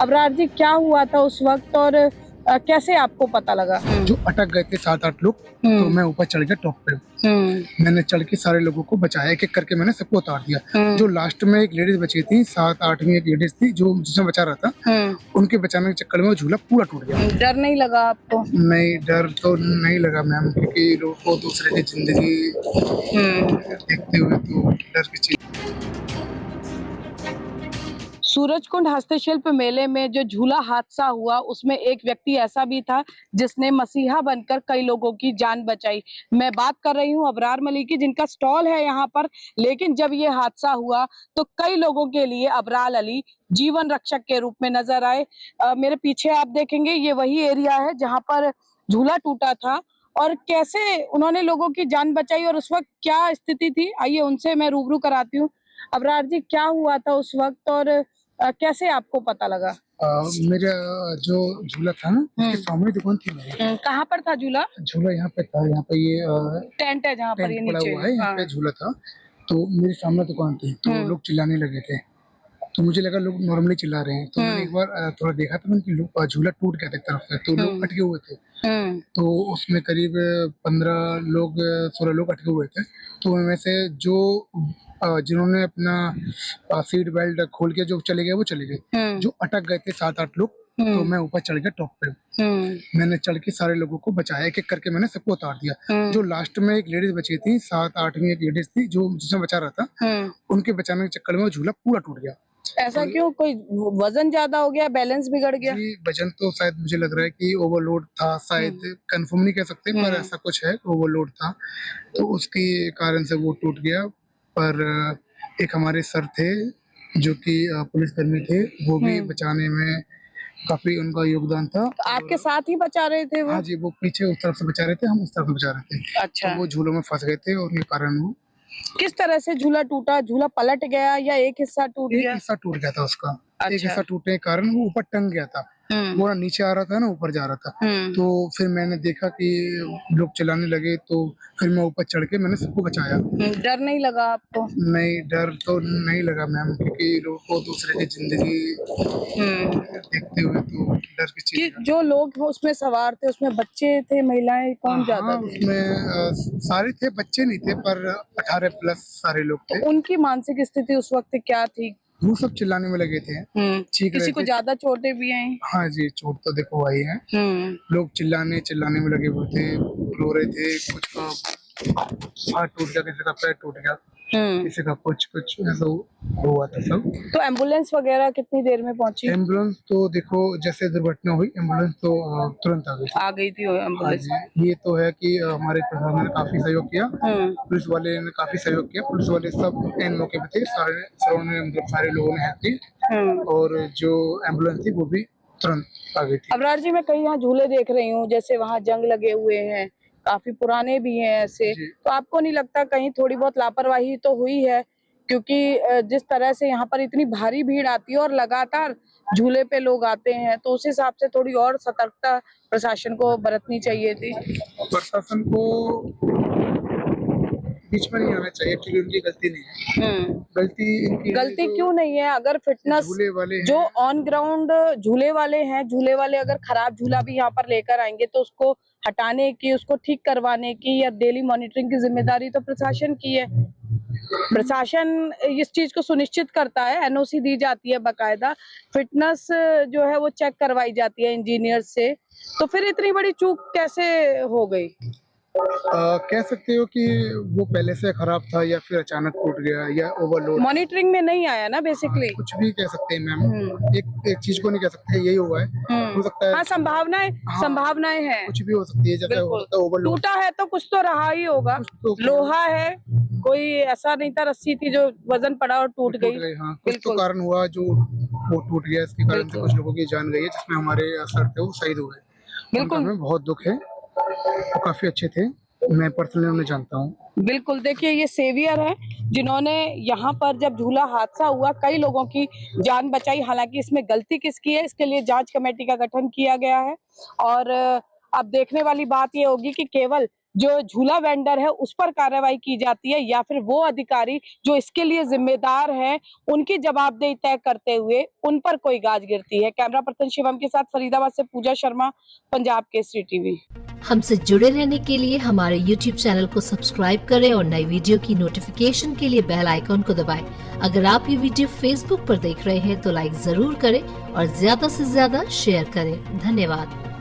अबरार जी, क्या हुआ था उस वक्त और कैसे आपको पता लगा? जो अटक गए थे 7-8 लोग, तो मैं ऊपर चढ़ गया टॉप पे। मैंने चढ़ के सारे लोगों को बचाया, एक-एक करके मैंने सबको उतार दिया। जो लास्ट में एक लेडीज बची थी, 7-8 में एक लेडीज थी जो जिसे बचा रहा था, उनके बचाने के चक्कर में वो झूला पूरा टूट गया। डर नहीं लगा आपको? नहीं, डर तो नहीं लगा मैम, क्योंकि लोगों को दूसरे की जिंदगी देखते हुए तो डर की चीज। सूरजकुंड हस्तशिल्प मेले में जो झूला हादसा हुआ उसमें एक व्यक्ति ऐसा भी था जिसने मसीहा बनकर कई लोगों की जान बचाई। मैं बात कर रही हूं अबरार मलिक की, जिनका स्टॉल है यहाँ पर। लेकिन जब ये हादसा हुआ तो कई लोगों के लिए अबरार अली जीवन रक्षक के रूप में नजर आए। मेरे पीछे आप देखेंगे ये वही एरिया है जहाँ पर झूला टूटा था और कैसे उन्होंने लोगों की जान बचाई और उस वक्त क्या स्थिति थी, आइए उनसे मैं रूबरू कराती हूँ। अबरार जी, क्या हुआ था उस वक्त और कैसे आपको पता लगा? मेरा जो झूला था ना, उसके सामने दुकान थी मेरी। कहाँ पर था झूला? झूला यहाँ पे था, यहाँ पे ये टेंट है जहाँ पर ये टेंट पड़ा नीचे। हुआ है, यहाँ पे झूला था। तो मेरे सामने दुकान थी, तो लोग चिल्लाने लगे थे, तो मुझे लगा लोग नॉर्मली चिल्ला रहे हैं। तो मैंने एक बार थोड़ा देखा था कि लोग झूला टूट गया था एक तरफ से, तो लोग अटके हुए थे। तो उसमें करीब 15 लोग 16 लोग अटके हुए थे। तो उनमें से जो जिन्होंने अपना सीट बेल्ट खोल के जो चले गए वो चले गए। जो अटक गए थे 7-8 लोग, तो मैं ऊपर चढ़ गया टॉप पे। मैंने चढ़ के सारे लोगों को बचाया, एक-एक करके मैंने सबको उतार दिया। जो लास्ट में एक लेडीज बची थी, 7-8 में एक लेडीज थी जो जिसे बचा रहा था, उनके बचाने के चक्कर में वो झूला पूरा टूट गया। ऐसा क्यों? कोई वजन ज्यादा हो गया, बैलेंस बिगड़ गया? जी, वजन तो शायद मुझे लग रहा है कि ओवरलोड था, शायद कंफर्म नहीं कह सकते, पर ऐसा कुछ है, ओवरलोड था, तो उसके कारण से वो टूट गया। पर एक हमारे सर थे जो कि पुलिसकर्मी थे, वो भी बचाने में काफी उनका योगदान था। तो आपके साथ ही बचा रहे थे वो? हाँ जी, वो पीछे उस तरफ से बचा रहे थे, हम इस तरफ से बचा रहे थे। अच्छा। तो वो झूलों में फंस गए थे और ये कारण वो किस तरह से झूला टूटा? झूला पलट गया या एक हिस्सा टूट एक गया? हिस्सा टूट गया था उसका। एक अच्छा। हिस्सा टूटने के कारण वो ऊपर टंग गया था। वो ना नीचे आ रहा था ना ऊपर जा रहा था। तो फिर मैंने देखा कि लोग चिल्लाने लगे, तो फिर मैं ऊपर चढ़ के मैंने सबको बचाया। डर नहीं लगा आपको? नहीं, डर तो नहीं लगा मैम, क्योंकि लोगों को दूसरे की जिंदगी देखते हुए तो डर की चीज है। जो लोग उसमें सवार थे उसमें बच्चे थे, महिलाएं, कौन ज्यादा थे? उसमें सारे थे, बच्चे नहीं थे, पर 18 प्लस सारे लोग थे। तो उनकी मानसिक स्थिति उस वक्त क्या थी? वो सब चिल्लाने में लगे थे, चीख रहे किसी को थे। ज्यादा चोटें भी आई? हाँ जी, चोट तो देखो आई है। लोग चिल्लाने में लगे हुए थे, रो रहे थे। कुछ का हाथ टूट गया, किसी का पैर टूट गया, किसी का कुछ ऐसा हुआ था सब। तो एम्बुलेंस वगैरह कितनी देर में पहुंची? एम्बुलेंस तो देखो, जैसे दुर्घटना हुई एम्बुलेंस तो तुरंत आ गई थी। एम्बुलेंस। हाँ जी, ये तो है कि हमारे प्रशासन ने काफी सहयोग किया, पुलिस वाले ने काफी सहयोग किया। पुलिस वाले सब एन मौके पे थे, सारे लोगों ने हेल्प की, और जो एम्बुलेंस थी वो भी तुरंत आ गई थी। अबरार जी, मैं कहीं यहाँ झूले देख रही हूँ, जैसे वहाँ जंग लगे हुए हैं, काफी पुराने भी हैं ऐसे, तो आपको नहीं लगता कहीं थोड़ी बहुत लापरवाही तो हुई है? क्योंकि जिस तरह से यहाँ पर इतनी भारी भीड़ आती है और लगातार झूले पे लोग आते हैं, तो उस हिसाब से थोड़ी और सतर्कता प्रशासन को बरतनी चाहिए थी। प्रशासन को बीच में नहीं आना चाहिए, क्योंकि उनकी गलती नहीं है। गलती क्यों नहीं है? अगर फिटनेस झूले वाले जो ऑन ग्राउंड झूले वाले हैं, झूले वाले अगर खराब झूला भी यहाँ पर लेकर आएंगे तो उसको हटाने की, उसको ठीक करवाने की या डेली मॉनिटरिंग की जिम्मेदारी तो प्रशासन की है। प्रशासन इस चीज को सुनिश्चित करता है, एनओसी दी जाती है, बाकायदा फिटनेस जो है वो चेक करवाई जाती है इंजीनियर से, तो फिर इतनी बड़ी चूक कैसे हो गई? कह सकते हो कि वो पहले से खराब था, या फिर अचानक टूट गया, या ओवरलोड। मॉनिटरिंग में नहीं आया ना बेसिकली। कुछ भी कह सकते हैं मैम, एक चीज को नहीं कह सकते यही हुआ है। हो सकता है। हाँ, संभावनाएं हैं, कुछ भी हो सकती है, जैसे हो सकता है ओवरलोड। टूटा है तो कुछ तो रहा ही होगा। लोहा है, कोई ऐसा नहीं था रस्सी थी जो वजन पड़ा और टूट गई। हाँ, कुछ तो कारण हुआ जो वो टूट गया, इसके कारण से कुछ लोगों की जान गई है, जिसमें हमारे सर थे वो शहीद हुए। बिल्कुल, हमें बहुत दुख है। वो काफी अच्छे थे, मैं पर्सनली उन्हें जानता हूँ। बिल्कुल, देखिए ये सेवियर है जिन्होंने यहाँ पर जब झूला हादसा हुआ कई लोगों की जान बचाई। हालांकि इसमें गलती किसकी है, इसके लिए जांच कमेटी का गठन किया गया है। और अब देखने वाली बात ये होगी कि केवल जो झूला वेंडर है उस पर कार्रवाई की जाती है या फिर वो अधिकारी जो इसके लिए जिम्मेदार है उनकी जवाबदेही तय करते हुए उन पर कोई गाज गिरती है। कैमरा पर्सन शिवम के साथ फरीदाबाद से पूजा शर्मा, पंजाब केसरी टीवी। हमसे जुड़े रहने के लिए हमारे YouTube चैनल को सब्सक्राइब करें और नई वीडियो की नोटिफिकेशन के लिए बेल आइकॉन को दबाएं। अगर आप ये वीडियो Facebook पर देख रहे हैं तो लाइक जरूर करें और ज्यादा से ज्यादा शेयर करें। धन्यवाद।